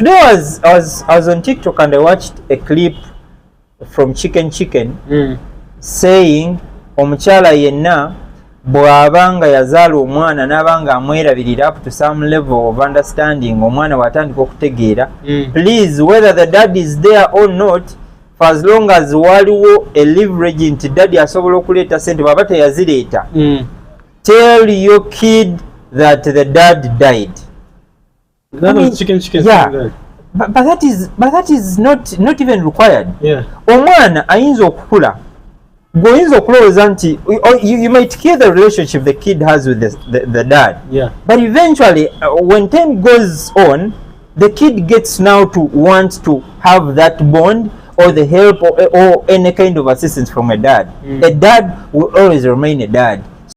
Today I was on TikTok and I watched a clip from Chicken saying omukyala yenna bw'abanga yazaala omwana n'abanga amwerabirira up to some level of understanding omwana watandika okutegeera please whether the dad is there or not for as long as waliwo a leverage nti daddy asobola okuleeta sente bw'aba teyazireeta tell your kid that the dad died. That was chicken yeah. But that is not even required. Yeah. Omwana ayinza okukula goyinza okulowooza nti you might kill the relationship the kid has with the dad. Yeah. But eventually when time goes on the kid gets now to want to have that bond or the help or any kind of assistance from a dad. A dad will always remain a dad.